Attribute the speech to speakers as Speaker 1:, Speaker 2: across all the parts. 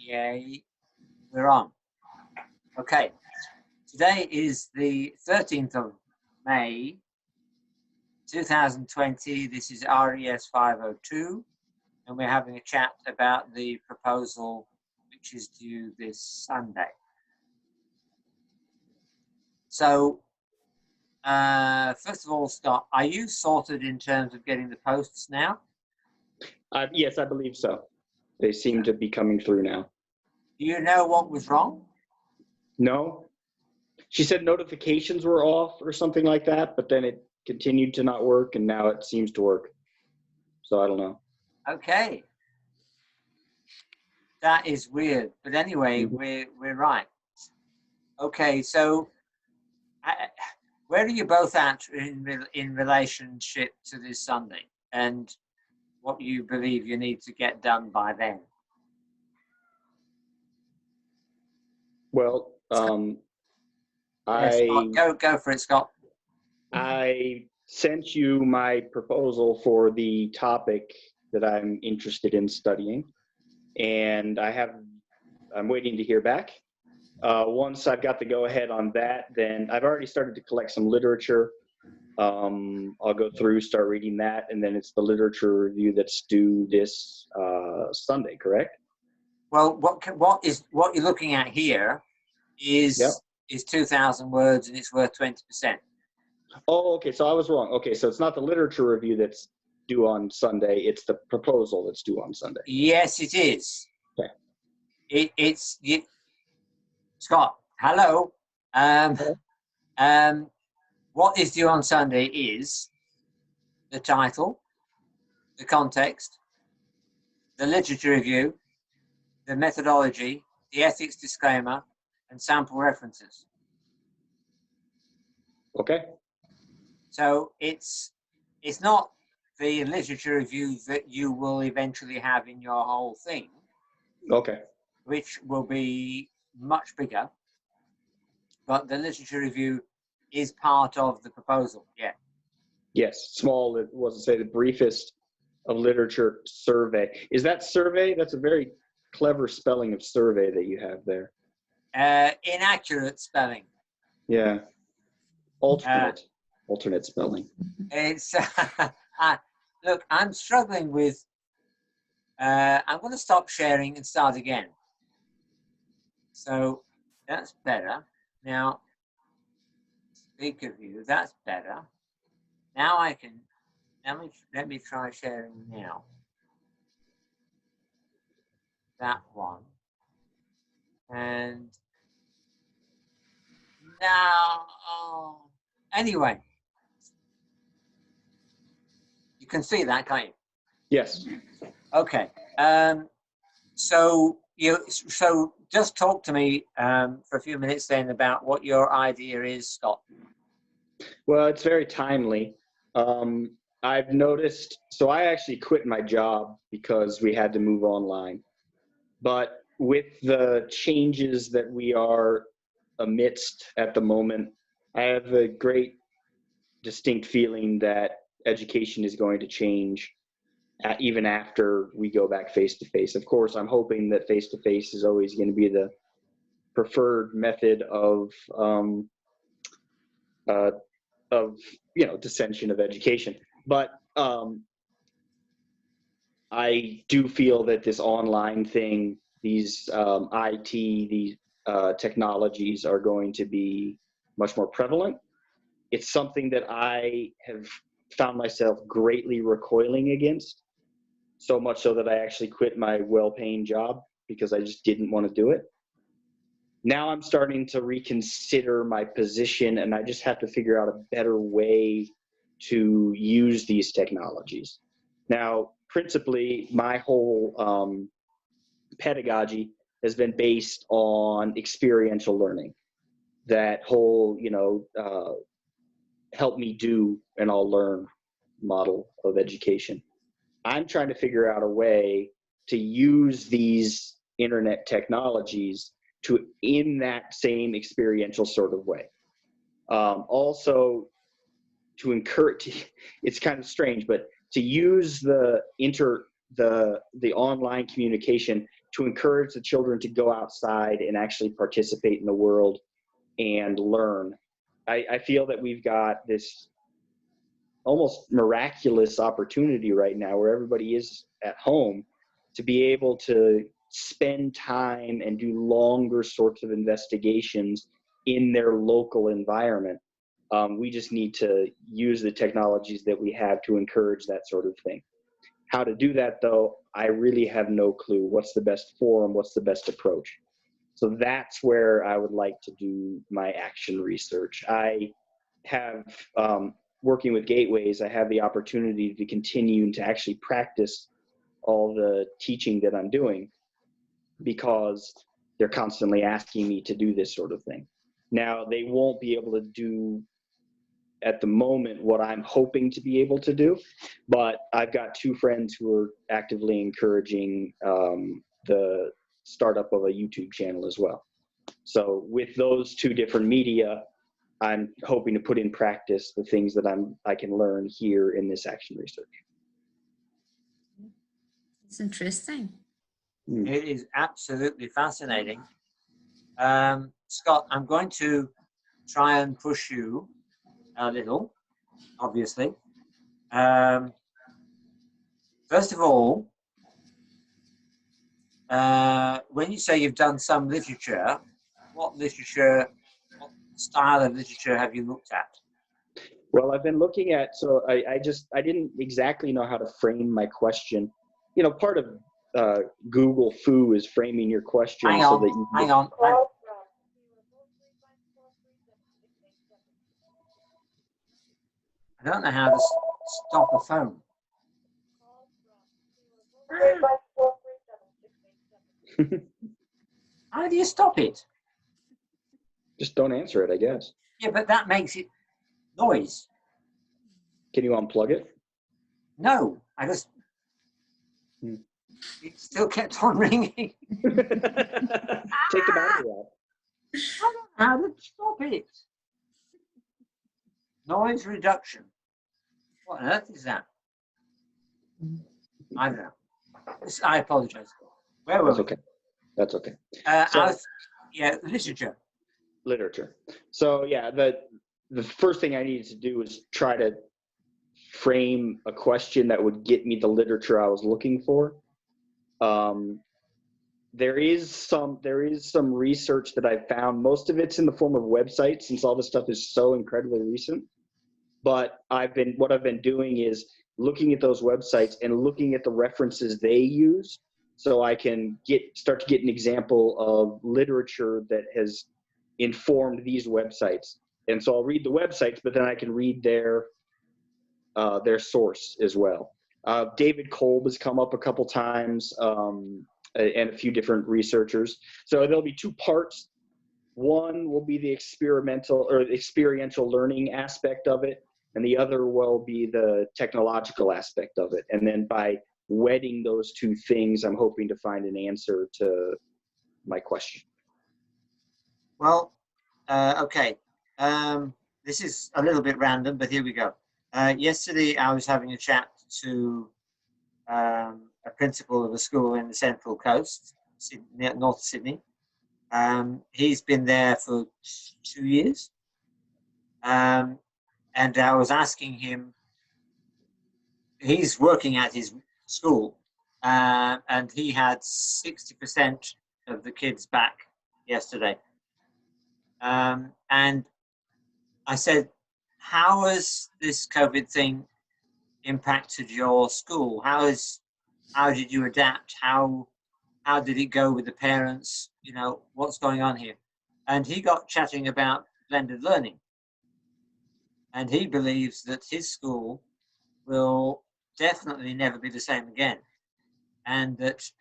Speaker 1: Yay, we're on. Okay, today is the 13th of May, 2020. This is RES502, and we're having a chat about the proposal which is due this Sunday. So, first of all, Scott, are you sorted in terms of getting the posts now?
Speaker 2: Yes, I believe so. They seem to be coming through now.
Speaker 1: Do you know what was wrong?
Speaker 2: No. She said notifications were off or something like that, but then it continued to not work, and now it seems to work. So I don't know.
Speaker 1: Okay. That is weird. But anyway, we're right. Okay, so where are you both at in relationship to this Sunday, and what you believe you need to get done by then?
Speaker 2: Well,
Speaker 1: Yes, go for it, Scott.
Speaker 2: I sent you my proposal for the topic that I'm interested in studying, and I'm waiting to hear back. Once I've got the go-ahead on that, then I've already started to collect some literature. I'll go through, start reading that, and then it's the literature review that's due this Sunday, correct?
Speaker 1: Well, what you're looking at here is 2,000 words, and it's worth 20%.
Speaker 2: Oh, okay. So I was wrong. Okay, so it's not the literature review that's due on Sunday; it's the proposal that's due on Sunday.
Speaker 1: Yes, it is.
Speaker 2: Okay.
Speaker 1: It's Scott. Hello. What is due on Sunday is the title, the context, the literature review, the methodology, the ethics disclaimer, and sample references.
Speaker 2: Okay.
Speaker 1: So it's not the literature review that you will eventually have in your whole thing. Okay. Which will be much bigger, but the literature review is part of the proposal. Yeah.
Speaker 2: Yes, small. It wasn't say the briefest of literature survey. Is that survey? That's a very clever spelling of survey that you have there.
Speaker 1: Inaccurate spelling.
Speaker 2: Yeah. Alternate spelling.
Speaker 1: It's look, I'm struggling with. I'm going to stop sharing and start again. So that's better. Now, speaker view. That's better. Now I can. Let me try sharing now. That one. And now, anyway, you can see that, can't you?
Speaker 2: Yes.
Speaker 1: Okay. So just talk to me for a few minutes then about what your idea is, Scott.
Speaker 2: Well, it's very timely. I've noticed, so I actually quit my job because we had to move online. But with the changes that we are amidst at the moment, I have a great distinct feeling that education is going to change even after we go back face-to-face. Of course, I'm hoping that face-to-face is always going to be the preferred method of dissension of education. But I do feel that this online thing, these these technologies are going to be much more prevalent. It's something that I have found myself greatly recoiling against, so much so that I actually quit my well-paying job because I just didn't want to do it. Now I'm starting to reconsider my position, and I just have to figure out a better way to use these technologies. Now, principally, my whole pedagogy has been based on experiential learning. That whole, help me do and I'll learn model of education. I'm trying to figure out a way to use these internet technologies in that same experiential sort of way. Also, to encourage, it's kind of strange, but to use the online communication to encourage the children to go outside and actually participate in the world and learn. I feel that we've got this almost miraculous opportunity right now where everybody is at home to be able to spend time and do longer sorts of investigations in their local environment. We just need to use the technologies that we have to encourage that sort of thing. How to do that, though, I really have no clue. What's the best forum? What's the best approach? So that's where I would like to do my action research. I have, working with Gateways, I have the opportunity to continue to actually practice all the teaching that I'm doing because they're constantly asking me to do this sort of thing. Now, they won't be able to do at the moment what I'm hoping to be able to do, but I've got two friends who are actively encouraging the startup of a YouTube channel as well. So with those two different media, I'm hoping to put in practice the things that I can learn here in this action research.
Speaker 3: It's interesting.
Speaker 1: It is absolutely fascinating. Scott, I'm going to try and push you a little, obviously. First of all, when you say you've done some literature, what style of literature have you looked at?
Speaker 2: Well, I've been looking at, so I didn't exactly know how to frame my question. You know, part of Google Foo is framing your question
Speaker 1: hang on,
Speaker 2: so that you
Speaker 1: hang on. I don't know how to stop a phone. How do you stop it?
Speaker 2: Just don't answer it, I guess.
Speaker 1: Yeah, but that makes it noise.
Speaker 2: Can you unplug it?
Speaker 1: No, I just... It still kept on ringing.
Speaker 2: Take the battery out.
Speaker 1: I don't know how to stop it. Noise reduction. What on earth is that? I don't know. I apologize. Where were we?
Speaker 2: Okay. That's okay.
Speaker 1: Literature.
Speaker 2: Literature. So yeah, the first thing I needed to do was try to frame a question that would get me the literature I was looking for. There is some research that I found. Most of it's in the form of websites, since all this stuff is so incredibly recent. But what I've been doing is looking at those websites and looking at the references they use, so I can start to get an example of literature that has informed these websites. And so I'll read the websites, but then I can read their source as well. David Kolb has come up a couple times, and a few different researchers. So there'll be two parts. One will be the experiential learning aspect of it, and the other will be the technological aspect of it. And then by wedding those two things, I'm hoping to find an answer to my question.
Speaker 1: Well, okay. This is a little bit random, but here we go. Yesterday, I was having a chat to a principal of a school in the Central Coast, North Sydney. He's been there for 2 years. And I was asking him, he's working at his school, and he had 60% of the kids back yesterday. And I said, how has this COVID thing impacted your school? How did you adapt? How did it go with the parents? You know, what's going on here? And he got chatting about blended learning. And he believes that his school will definitely never be the same again. And that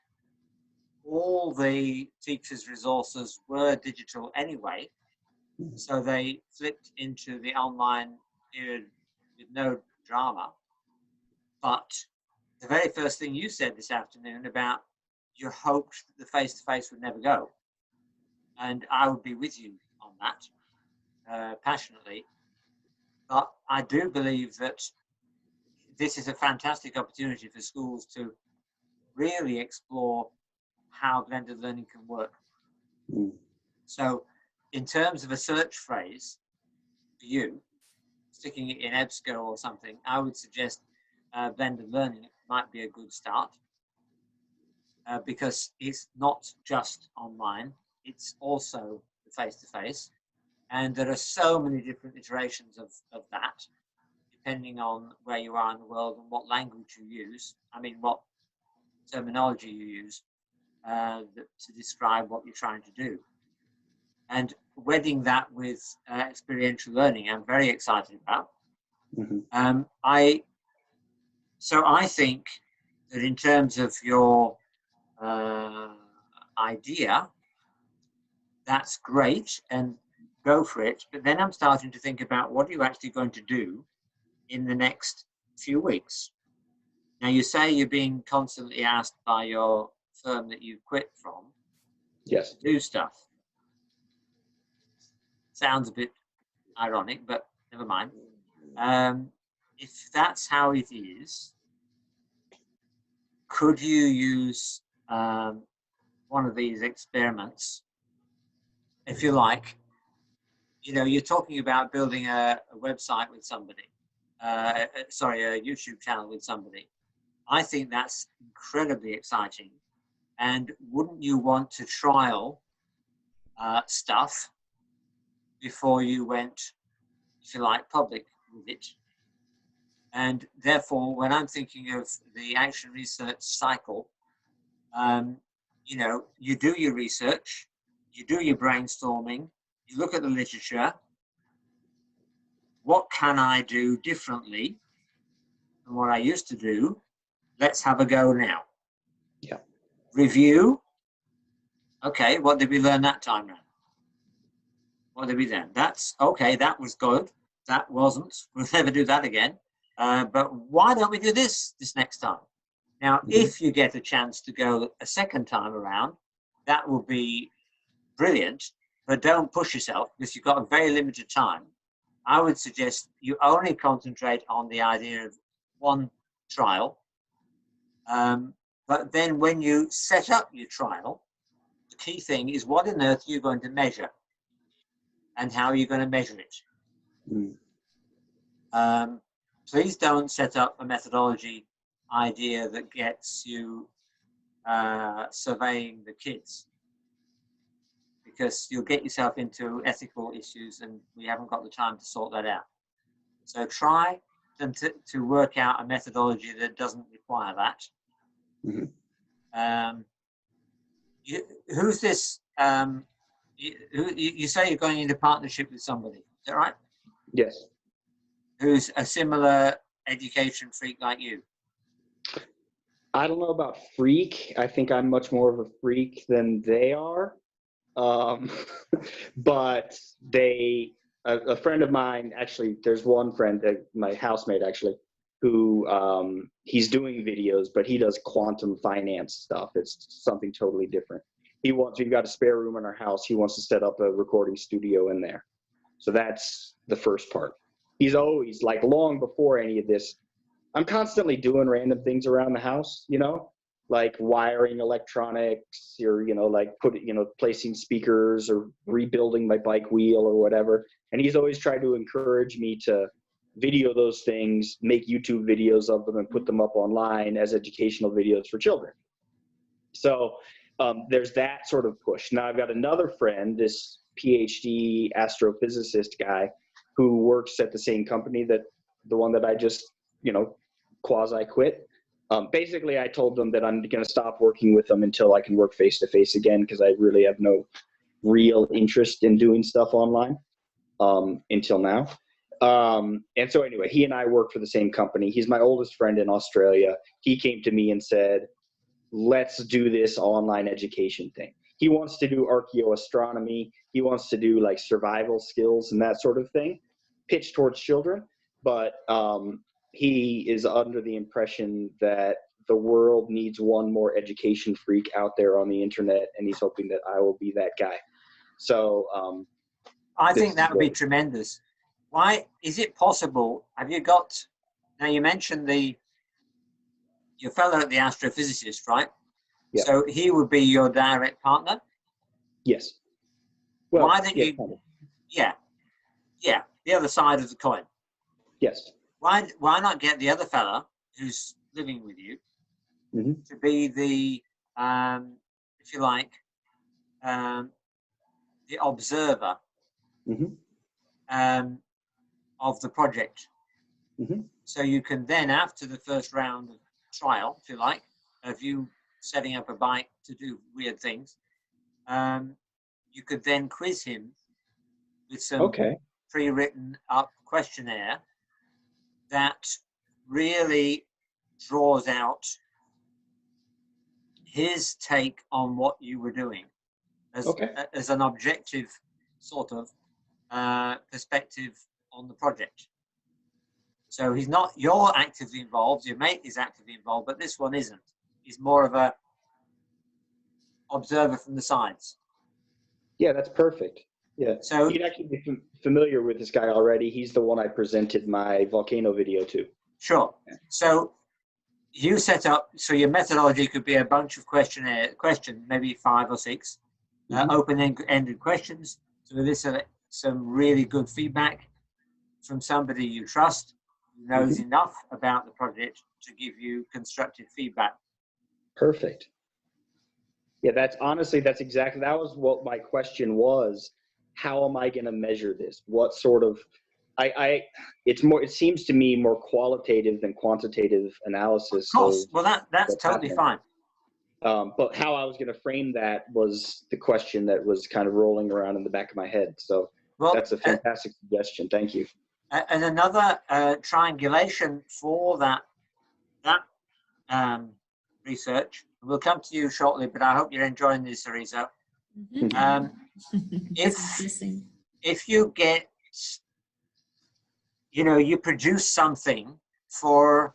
Speaker 1: all the teachers' resources were digital anyway. So they flipped into the online period with no drama. But the very first thing you said this afternoon about you hoped that the face-to-face would never go. And I would be with you on that, passionately. But I do believe that this is a fantastic opportunity for schools to really explore how blended learning can work. So in terms of a search phrase for you, sticking it in EBSCO or something, I would suggest blended learning might be a good start, because it's not just online, it's also face-to-face. And there are so many different iterations of that, depending on where you are in the world and what language you use. I mean, what terminology you use to describe what you're trying to do. And wedding that with experiential learning, I'm very excited about. So I think that in terms of your idea, that's great, and go for it. But then I'm starting to think about what are you actually going to do in the next few weeks. Now, you say you're being constantly asked by your firm that you quit from,
Speaker 2: yes,
Speaker 1: to do stuff. Sounds a bit ironic, but never mind. If that's how it is, could you use one of these experiments, if you like? You know, you're talking about building a website with somebody, sorry, a YouTube channel with somebody. I think that's incredibly exciting. And wouldn't you want to trial stuff before you went, if you like, public with it? And therefore, when I'm thinking of the action research cycle, you know, you do your research, you do your brainstorming, you look at the literature. What can I do differently than what I used to do? Let's have a go now.
Speaker 2: Yeah.
Speaker 1: Review. Okay, what did we learn that time around? What did we learn? That's okay, that was good. That wasn't. We'll never do that again. But why don't we do this next time? Now, if you get a chance to go a second time around, that will be brilliant, but don't push yourself because you've got a very limited time. I would suggest you only concentrate on the idea of one trial. But then when you set up your trial, the key thing is what on earth you're going to measure and how you're going to measure it. Please don't set up a methodology idea that gets you surveying the kids, because you'll get yourself into ethical issues and we haven't got the time to sort that out. So try to work out a methodology that doesn't require that. Who's this? You say you're going into partnership with somebody, is that right?
Speaker 2: Yes.
Speaker 1: Who's a similar education freak like you?
Speaker 2: I don't know about freak. I think I'm much more of a freak than they are. But a friend of mine, actually, there's one friend, my housemate actually, who he's doing videos, but he does quantum finance stuff. It's something totally different. We've got a spare room in our house. He wants to set up a recording studio in there. So that's the first part. He's always, like, long before any of this, I'm constantly doing random things around the house, you know, like wiring electronics, or, you know, like placing speakers or rebuilding my bike wheel or whatever. And he's always tried to encourage me to video those things, make YouTube videos of them and put them up online as educational videos for children. So there's that sort of push. Now I've got another friend, this PhD astrophysicist guy, who works at the same company that the one that I just, you know, quasi quit. Basically, I told them that I'm going to stop working with them until I can work face to face again, because I really have no real interest in doing stuff online until now. And so anyway, he and I work for the same company. He's my oldest friend in Australia. He came to me and said, let's do this online education thing. He wants to do archaeoastronomy. He wants to do like survival skills and that sort of thing, pitched towards children. But he is under the impression that the world needs one more education freak out there on the internet, and he's hoping that I will be that guy. So
Speaker 1: I think that would be tremendous. Why is it possible? Have you got, now you mentioned your fellow at the astrophysicist, right?
Speaker 2: Yeah.
Speaker 1: So he would be your direct partner?
Speaker 2: Yes. Well,
Speaker 1: why don't
Speaker 2: yeah,
Speaker 1: you,
Speaker 2: kind of.
Speaker 1: yeah, the other side of the coin.
Speaker 2: Yes.
Speaker 1: Why not get the other fella who's living with you to be the, if you like, the observer of the project. So you can then, after the first round of trial, if you like, of you setting up a bike to do weird things, you could then quiz him with some pre-written up questionnaire that really draws out his take on what you were doing as an objective sort of perspective on the project. So he's not, you're actively involved, your mate is actively involved, but this one isn't. He's more of a observer from the sides.
Speaker 2: Yeah, that's perfect. Yeah.
Speaker 1: So
Speaker 2: you'd actually be familiar with this guy already. He's the one I presented my volcano video to.
Speaker 1: Sure. So you set up, so your methodology could be a bunch of questions, maybe 5 or 6, open-ended questions to elicit some really good feedback from somebody you trust, who knows enough about the project to give you constructive feedback. Perfect.
Speaker 2: Yeah, that's exactly, that was what my question was. How am I going to measure this? What sort of, it seems to me more qualitative than quantitative analysis.
Speaker 1: Of course, well that's totally fine.
Speaker 2: But how I was going to frame that was the question that was kind of rolling around in the back of my head. So that's a fantastic suggestion. Thank you.
Speaker 1: And another triangulation for that research, we'll come to you shortly, but I hope you're enjoying this, Ariza. If you get, you produce something for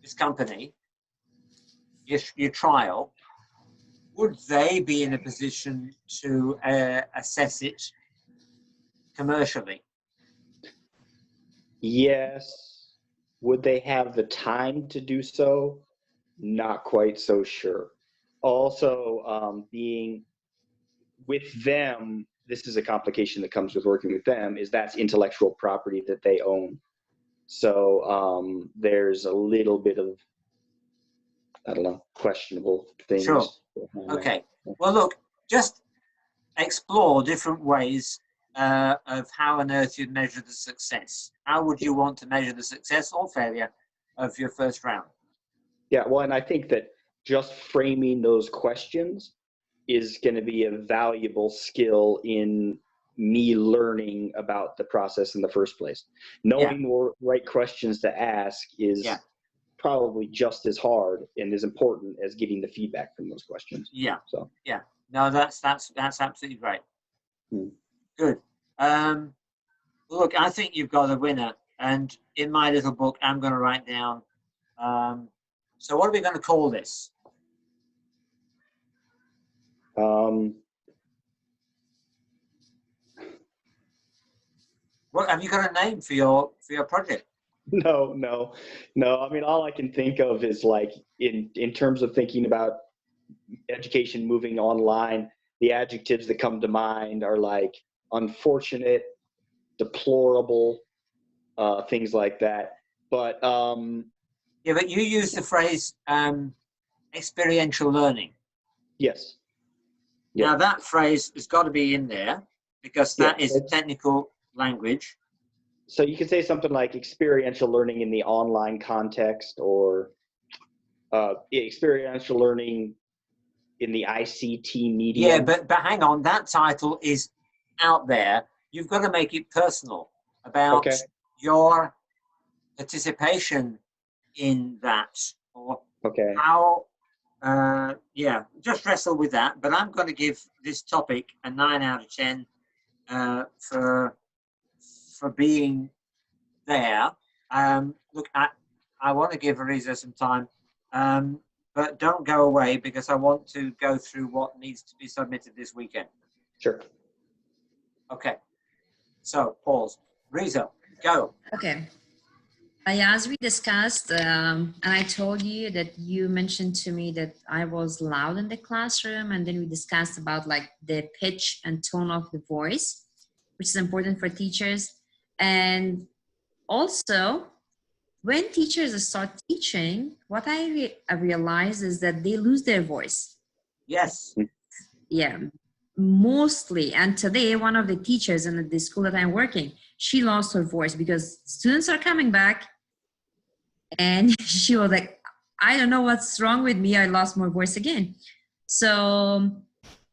Speaker 1: this company, your trial, would they be in a position to assess it commercially?
Speaker 2: Yes. Would they have the time to do so? Not quite so sure. Also, being with them, this is a complication that comes with working with them, is that's intellectual property that they own. So there's a little bit of, I don't know, questionable things.
Speaker 1: Sure. Okay. Well, look, just explore different ways of how on earth you'd measure the success. How would you want to measure the success or failure of your first round?
Speaker 2: Yeah, well, and I think that just framing those questions is going to be a valuable skill in me learning about the process in the first place. Knowing the right questions to ask is probably just as hard and as important as getting the feedback from those questions.
Speaker 1: Yeah. So yeah, no, that's absolutely right. Good. Look, I think you've got a winner, and in my little book, I'm going to write down. So what are we going to call this? What have you got a name for your project?
Speaker 2: No. I mean, all I can think of is like in terms of thinking about education moving online, the adjectives that come to mind are like unfortunate, deplorable, things like that. But
Speaker 1: yeah, but you use the phrase experiential learning.
Speaker 2: Yes.
Speaker 1: Yeah. Now that phrase has got to be in there because that is technical language.
Speaker 2: So you could say something like experiential learning in the online context, or experiential learning in the ICT medium.
Speaker 1: Yeah, but hang on, that title is out there. You've got to make it personal about your participation in that, or how. Just wrestle with that. But I'm going to give this topic a 9 out of 10 for being there. Look, I want to give Ariza some time, but don't go away because I want to go through what needs to be submitted this weekend.
Speaker 2: Sure.
Speaker 1: Okay. So pause. Ariza, go.
Speaker 3: Okay. As we discussed, and I told you that you mentioned to me that I was loud in the classroom, and then we discussed about like the pitch and tone of the voice, which is important for teachers. And also, when teachers start teaching, what I realize is that they lose their voice.
Speaker 1: Yes.
Speaker 3: Yeah, mostly. And today, one of the teachers in the school that I'm working, she lost her voice because students are coming back. And she was like, I don't know what's wrong with me. I lost my voice again. So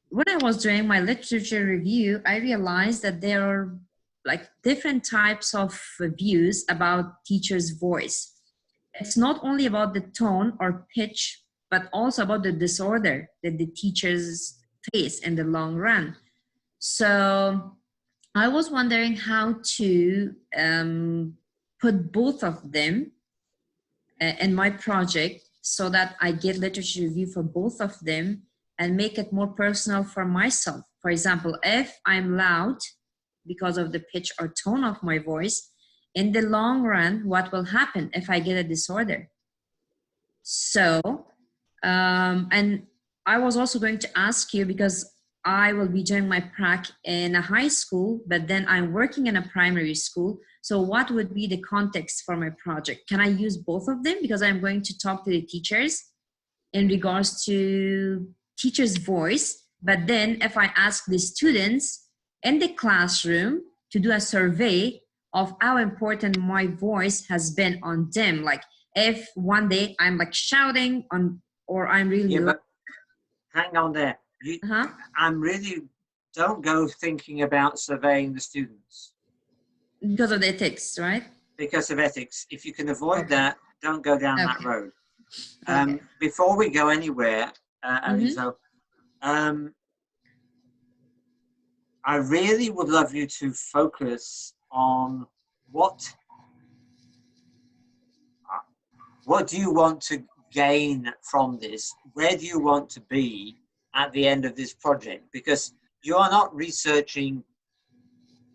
Speaker 3: when I was doing my literature review, I realized that there are like different types of views about teacher's voice. It's not only about the tone or pitch, but also about the disorder that the teachers face in the long run. So I was wondering how to put both of them in my project so that I get literature review for both of them and make it more personal for myself. For example, if I'm loud because of the pitch or tone of my voice, in the long run, what will happen if I get a disorder? So, and I was also going to ask you, because I will be doing my prac in a high school, but then I'm working in a primary school. So what would be the context for my project? Can I use both of them? Because I'm going to talk to the teachers in regards to teacher's voice. But then if I ask the students in the classroom to do a survey of how important my voice has been on them, like if one day I'm like shouting on, or I'm really
Speaker 1: yeah, but hang on there. I'm really, don't go thinking about surveying the students.
Speaker 3: Because of the ethics, right?
Speaker 1: Because of ethics. If you can avoid that, don't go down that road.
Speaker 3: Okay.
Speaker 1: Before we go anywhere, Alizo, I really would love you to focus on what do you want to gain from this? Where do you want to be at the end of this project? Because you are not researching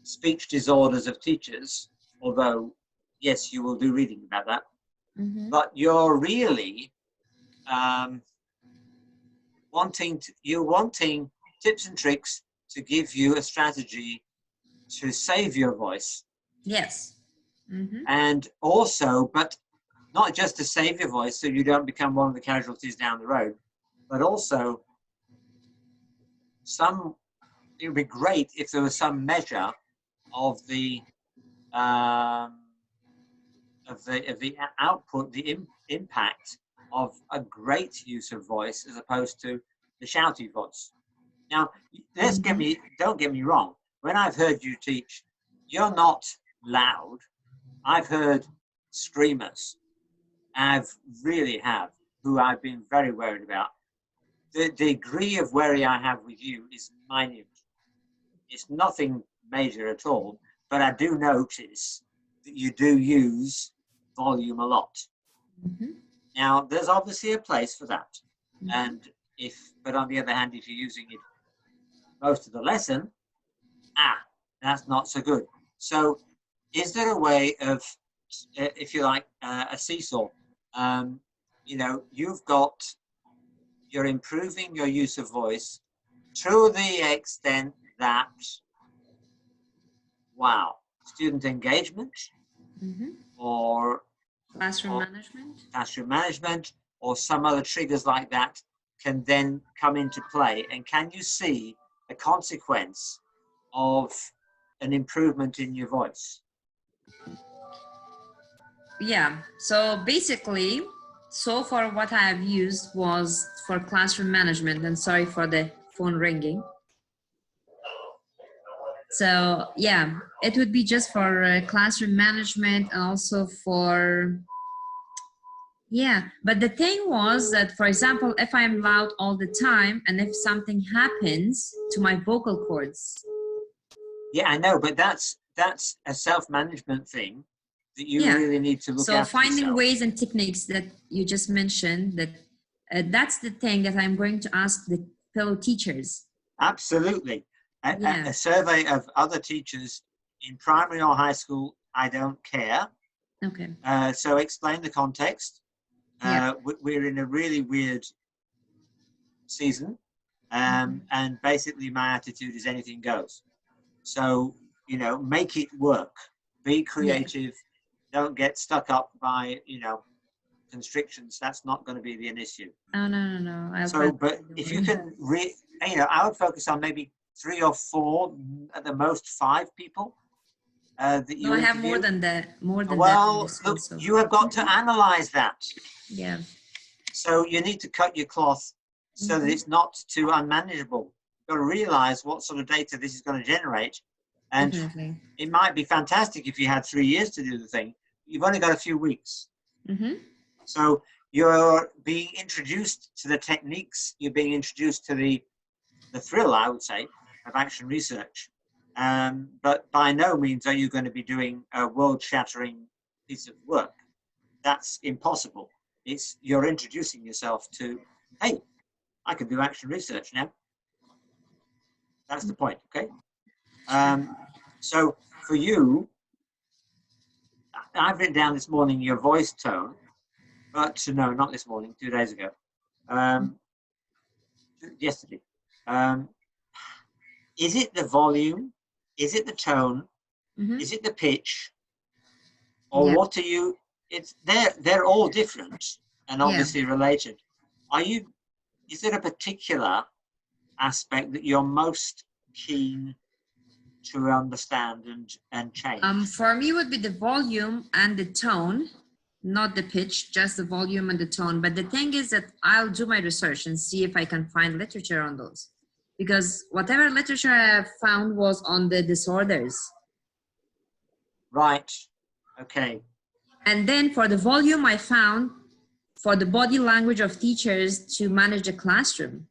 Speaker 1: speech disorders of teachers, although, yes, you will do reading about that. But you're really wanting tips and tricks to give you a strategy to save your voice.
Speaker 3: Yes.
Speaker 1: And also, but not just to save your voice so you don't become one of the casualties down the road, but also it would be great if there was some measure of the output, the impact of a great use of voice as opposed to the shouty voice. Now, don't get me wrong. When I've heard you teach, you're not loud. I've heard screamers. I really have, who I've been very worried about. The degree of worry I have with you is minute. It's nothing major at all, but I do notice that you do use volume a lot. Now, there's obviously a place for that. But on the other hand, if you're using it most of the lesson, that's not so good. So is there a way of, if you like, a seesaw? You're improving your use of voice to the extent that, student engagement or
Speaker 3: classroom
Speaker 1: management or some other triggers like that can then come into play. And can you see a consequence of an improvement in your voice?
Speaker 3: Yeah, so basically, so far what I have used was for classroom management, and sorry for the phone ringing. So yeah, it would be just for classroom management and also for, but the thing was that, for example, if I'm loud all the time and if something happens to my vocal cords.
Speaker 1: Yeah, I know, but that's a self-management thing that you really need to look after.
Speaker 3: So finding
Speaker 1: yourself.
Speaker 3: ways and techniques that you just mentioned, that's the thing that I'm going to ask the fellow teachers.
Speaker 1: Absolutely. A survey of other teachers in primary or high school, I don't care.
Speaker 3: Okay.
Speaker 1: So explain the context.
Speaker 3: Yeah.
Speaker 1: We're in a really weird season, and basically my attitude is anything goes. So, you know, make it work. Be creative. Don't get stuck up by, you know, constrictions. That's not going to be an issue.
Speaker 3: Oh, no.
Speaker 1: So, but if you can, you know, I would focus on maybe 3 or 4, at the most 5 people that you
Speaker 3: I
Speaker 1: interview.
Speaker 3: have more than that.
Speaker 1: Well, look, you have got to analyze that.
Speaker 3: Yeah.
Speaker 1: So you need to cut your cloth so that it's not too unmanageable. You've got to realize what sort of data this is going to generate. And
Speaker 3: Definitely.
Speaker 1: it might be fantastic if you had 3 years to do the thing. You've only got a few weeks. So you're being introduced to the techniques. You're being introduced to the thrill, I would say, of action research. But by no means are you going to be doing a world-shattering piece of work. That's impossible. You're introducing yourself to, hey, I can do action research now. That's the point, okay? So for you, I've written down this morning your voice tone, but no, not this morning, 2 days ago. Yesterday. Is it the volume? Is it the tone? Is it the pitch? Or what are you? They're all different and obviously related. Is there a particular aspect that you're most keen to understand and change?
Speaker 3: For me, would be the volume and the tone, not the pitch, just the volume and the tone. But the thing is that I'll do my research and see if I can find literature on those, because whatever literature I have found was on the disorders.
Speaker 1: Right. Okay.
Speaker 3: And then for the volume, I found for the body language of teachers to manage a classroom.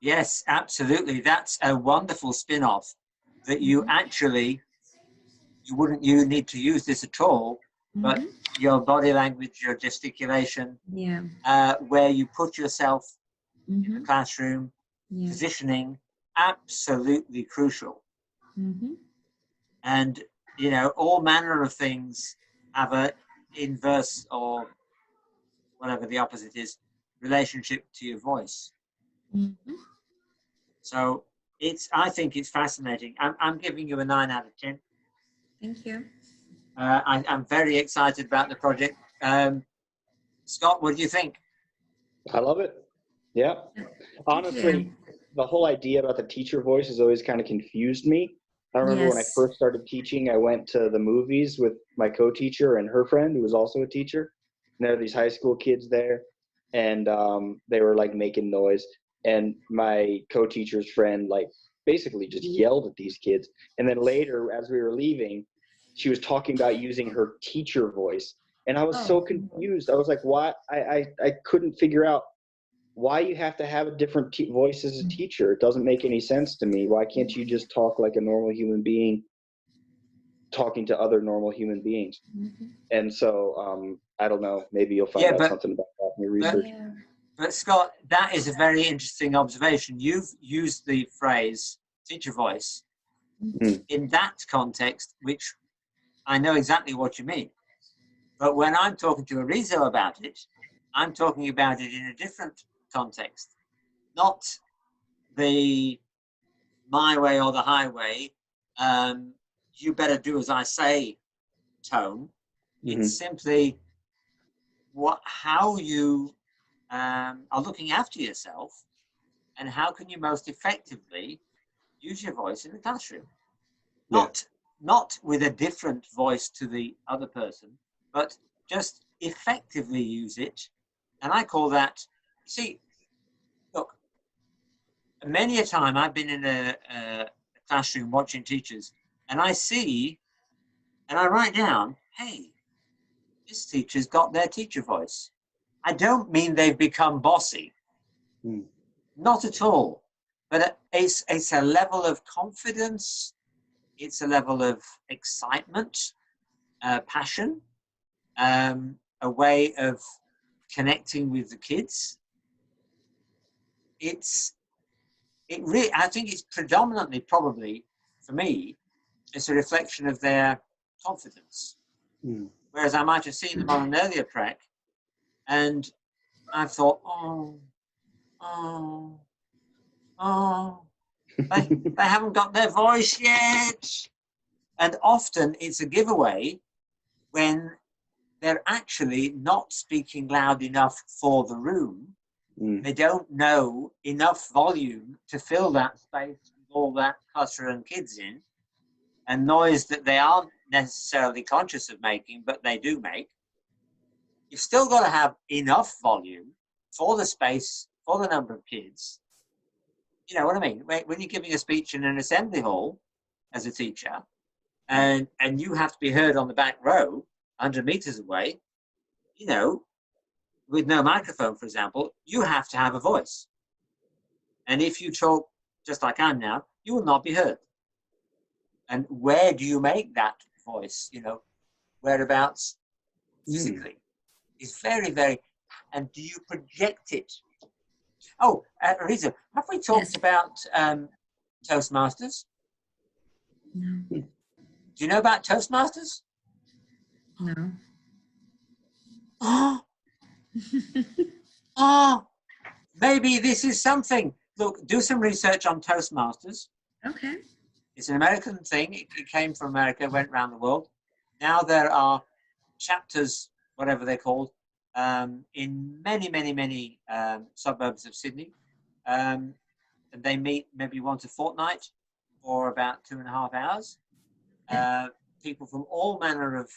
Speaker 1: Yes, absolutely. That's a wonderful spin-off that you actually, you need to use this at all, but your body language, your gesticulation, where you put yourself in the classroom, positioning, absolutely crucial. And, you know, all manner of things have a inverse or whatever the opposite is, relationship to your voice. So I think it's fascinating. I'm giving you a 9 out of 10.
Speaker 3: Thank you.
Speaker 1: I'm very excited about the project. Scott, what do you think?
Speaker 2: I love it. Yeah. Honestly, the whole idea about the teacher voice has always kind of confused me. I remember when I first started teaching, I went to the movies with my co-teacher and her friend, who was also a teacher. And there were these high school kids there, and they were like making noise. And my co-teacher's friend like basically just yelled at these kids. And then later, as we were leaving, she was talking about using her teacher voice. And I was so confused. I was like, why? I couldn't figure out why you have to have a different voice as a teacher. It doesn't make any sense to me. Why can't you just talk like a normal human being talking to other normal human beings? And so I don't know, maybe you'll find out something about that in your research.
Speaker 1: But Scott, that is a very interesting observation. You've used the phrase teacher voice in that context, which I know exactly what you mean. But when I'm talking to Arizo about it, I'm talking about it in a different context, not the my way or the highway, you better do as I say tone. It's simply how you are looking after yourself and how can you most effectively use your voice in the classroom. Not with a different voice to the other person, but just effectively use it. And I call that, see, look, many a time I've been in a classroom watching teachers, and I see, and I write down, hey, this teacher's got their teacher voice. I don't mean they've become bossy. Not at all. But it's a level of confidence. It's a level of excitement, passion, a way of connecting with the kids. I think it's predominantly, probably, for me, it's a reflection of their confidence. Whereas I might have seen them on an earlier track, and I thought, they haven't got their voice yet. And often it's a giveaway when they're actually not speaking loud enough for the room. They don't know enough volume to fill that space with all that cluster and kids in, and noise that they aren't necessarily conscious of making, but they do make. You've still got to have enough volume for the space, for the number of kids. You know what I mean? When you're giving a speech in an assembly hall as a teacher, and you have to be heard on the back row, 100 meters away, you know, with no microphone, for example, you have to have a voice. And if you talk just like I'm now, you will not be heard. And where do you make that voice? You know, whereabouts physically is very, very, and do you project it? Oh, Risa, have we talked about Toastmasters?
Speaker 3: No.
Speaker 1: Do you know about Toastmasters?
Speaker 3: No.
Speaker 1: Maybe this is something. Look, do some research on Toastmasters.
Speaker 3: Okay.
Speaker 1: It's an American thing. It came from America, went around the world. Now there are chapters, whatever they're called, in many, many, many suburbs of Sydney. And they meet maybe once a fortnight for about 2.5 hours. People from all manner of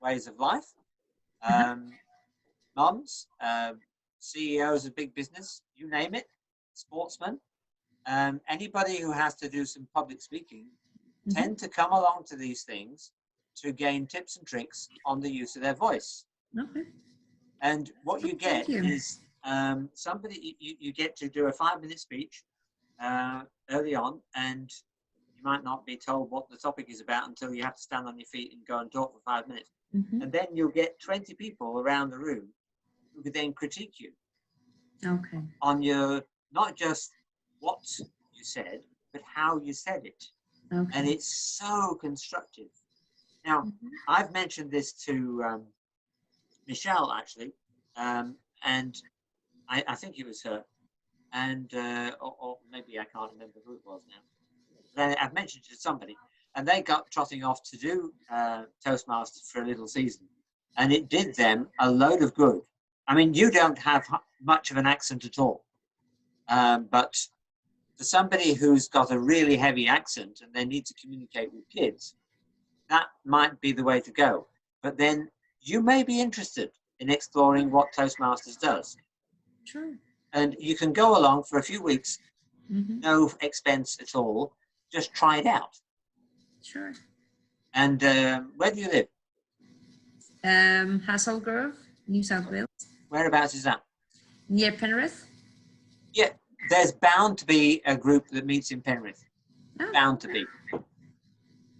Speaker 1: ways of life. Mums, CEOs of big business, you name it, sportsmen, anybody who has to do some public speaking tend to come along to these things to gain tips and tricks on the use of their voice.
Speaker 3: Okay.
Speaker 1: And what you get is somebody, you get to do a 5-minute speech early on, and you might not be told what the topic is about until you have to stand on your feet and go and talk for 5 minutes. And then you'll get 20 people around the room who could then critique you on your, not just what you said, but how you said it. And it's so constructive. Now, I've mentioned this to Michelle, actually, and I think it was her, and or maybe I can't remember who it was now. But I've mentioned it to somebody, and they got trotting off to do Toastmasters for a little season, and it did them a load of good. I mean, you don't have much of an accent at all, but for somebody who's got a really heavy accent and they need to communicate with kids, that might be the way to go. But then you may be interested in exploring what Toastmasters does.
Speaker 3: Sure.
Speaker 1: And you can go along for a few weeks, no expense at all, just try it out.
Speaker 3: Sure.
Speaker 1: And where do you live?
Speaker 3: Hassel Grove, New South Wales.
Speaker 1: Whereabouts is that?
Speaker 3: Near Penrith.
Speaker 1: Yeah, there's bound to be a group that meets in Penrith. Bound to be.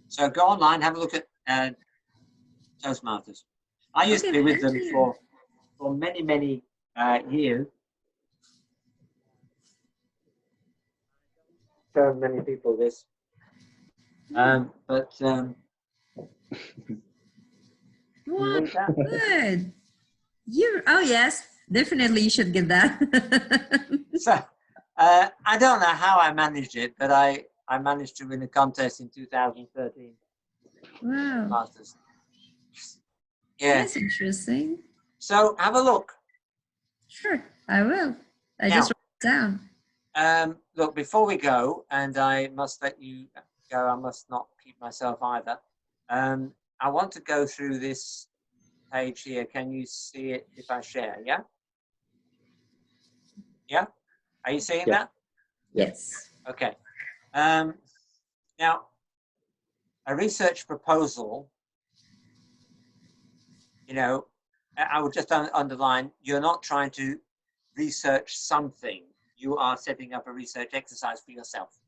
Speaker 1: So go online, have a look at Toastmasters. I used to be with them for many, many years. So many people this. But
Speaker 3: What? Good. Oh yes, definitely you should get that.
Speaker 1: So I don't know how I managed it, but I managed to win a contest in 2013.
Speaker 3: Wow.
Speaker 1: Masters. Yeah.
Speaker 3: That's interesting.
Speaker 1: So have a look.
Speaker 3: Sure, I will. I just wrote it down.
Speaker 1: Look, before we go, and I must let you go, I must not keep myself either. I want to go through this page here. Can you see it if I share? Yeah? Yeah? Are you seeing that?
Speaker 3: Yes.
Speaker 1: Okay. Now, a research proposal, you know, I would just underline, you're not trying to research something. You are setting up a research exercise for yourself.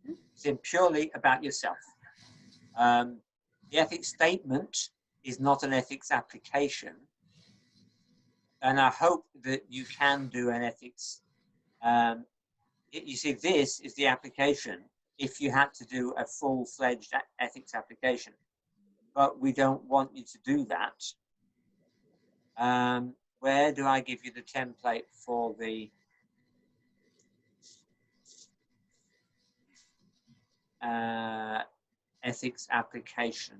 Speaker 1: It's purely about yourself. The ethics statement is not an ethics application. And I hope that you can do an ethics. You see, this is the application if you had to do a full-fledged ethics application. but we don't want you to do that. Where do I give you the template for the ethics application?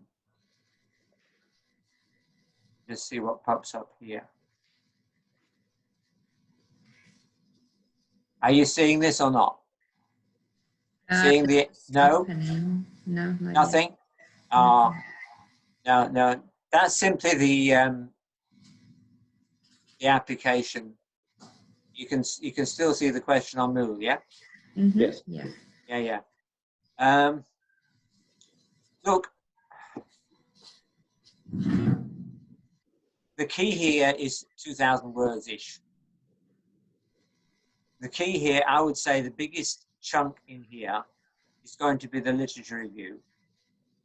Speaker 1: Just see what pops up here. Are you seeing this or not? Seeing the no?
Speaker 3: No,
Speaker 1: Nothing. No. That's simply the application. You can still see the question on Moodle, yeah?
Speaker 3: Mm-hmm.
Speaker 2: Yes.
Speaker 3: Yeah.
Speaker 1: Look, the key here is 2,000 words-ish. The key here, I would say the biggest chunk in here is going to be the literature review.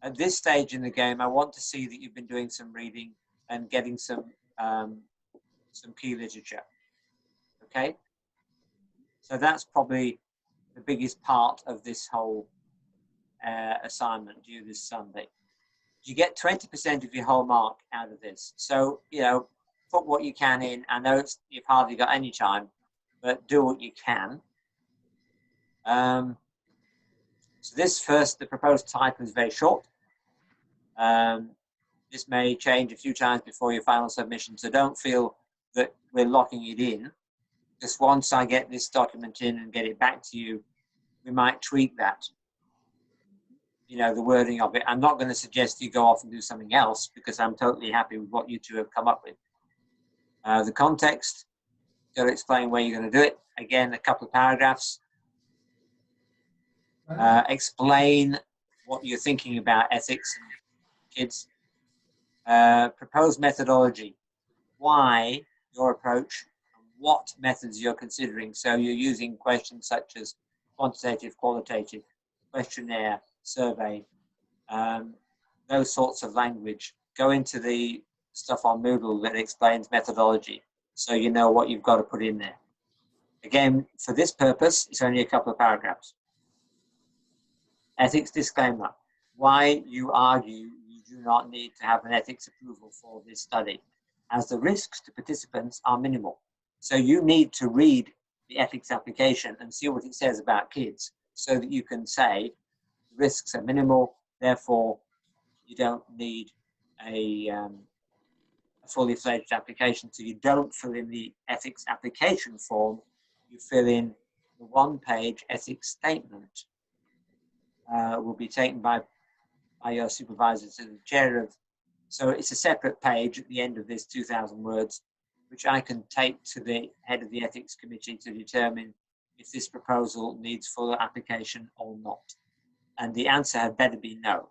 Speaker 1: At this stage in the game, I want to see that you've been doing some reading and getting some key literature. Okay? So that's probably the biggest part of this whole assignment due this Sunday. You get 20% of your whole mark out of this. So, you know, put what you can in. I know you've hardly got any time, but do what you can. So this first, the proposed title is very short. This may change a few times before your final submission, so don't feel that we're locking it in. Just once I get this document in and get it back to you, we might tweak that, you know, the wording of it. I'm not going to suggest you go off and do something else because I'm totally happy with what you two have come up with. The context, got to explain where you're going to do it. Again, a couple of paragraphs. Explain what you're thinking about ethics and kids. Proposed methodology. Why your approach and what methods you're considering. So you're using questions such as quantitative, qualitative, questionnaire, survey, those sorts of language. Go into the stuff on Moodle that explains methodology so you know what you've got to put in there. Again, for this purpose, it's only a couple of paragraphs. Ethics disclaimer. Why you argue you do not need to have an ethics approval for this study, as the risks to participants are minimal. So you need to read the ethics application and see what it says about kids so that you can say the risks are minimal, therefore you don't need a fully fledged application. So you don't fill in the ethics application form, you fill in the one-page ethics statement. Will be taken by your supervisor to the chair of, so it's a separate page at the end of this 2,000 words, which I can take to the head of the ethics committee to determine if this proposal needs full application or not. And the answer had better be no.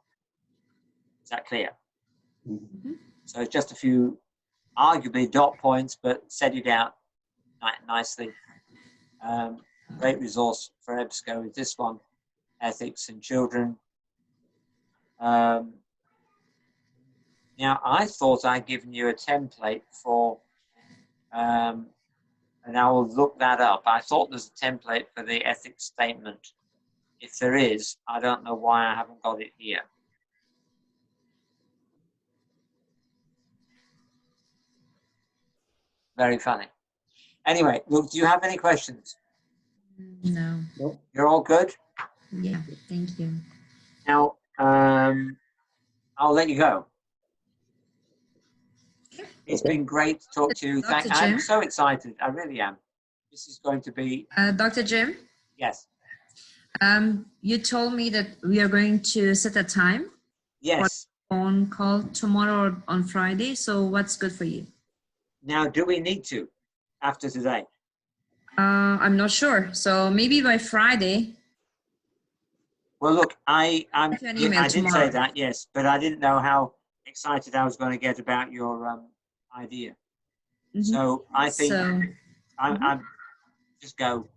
Speaker 1: Is that clear? Mm-hmm. So it's just a few arguably dot points, but set it out nicely. Great resource for EBSCO is this one, Ethics in Children. Now, I thought I'd given you a template for, and I will look that up. I thought there's a template for the ethics statement. If there is, I don't know why I haven't got it here. Very funny. Anyway, look, do you have any questions?
Speaker 3: No.
Speaker 2: Nope.
Speaker 1: You're all good?
Speaker 3: Yeah, thank you.
Speaker 1: Now, I'll let you go. It's been great to talk to you. I'm so excited. I really am. This is going to be...
Speaker 3: Dr. Jim?
Speaker 1: Yes.
Speaker 3: You told me that we are going to set a time.
Speaker 1: Yes.
Speaker 3: For phone call tomorrow or on Friday. So what's good for you?
Speaker 1: Now, do we need to after today?
Speaker 3: I'm not sure. So maybe by Friday.
Speaker 1: Well, look, I did say that, yes, but I didn't know how excited I was going to get about your idea. Mm-hmm. So I think I'm just go.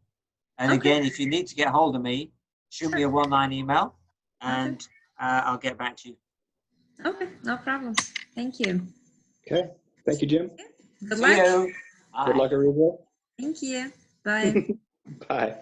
Speaker 1: And again, if you need to get hold of me, shoot me a one-line email, and I'll get back to you.
Speaker 3: Okay, no problem. Thank you.
Speaker 2: Okay, thank you, Jim.
Speaker 3: Good luck.
Speaker 1: See you.
Speaker 2: Good luck, everyone.
Speaker 3: Thank you. Bye.
Speaker 2: Bye.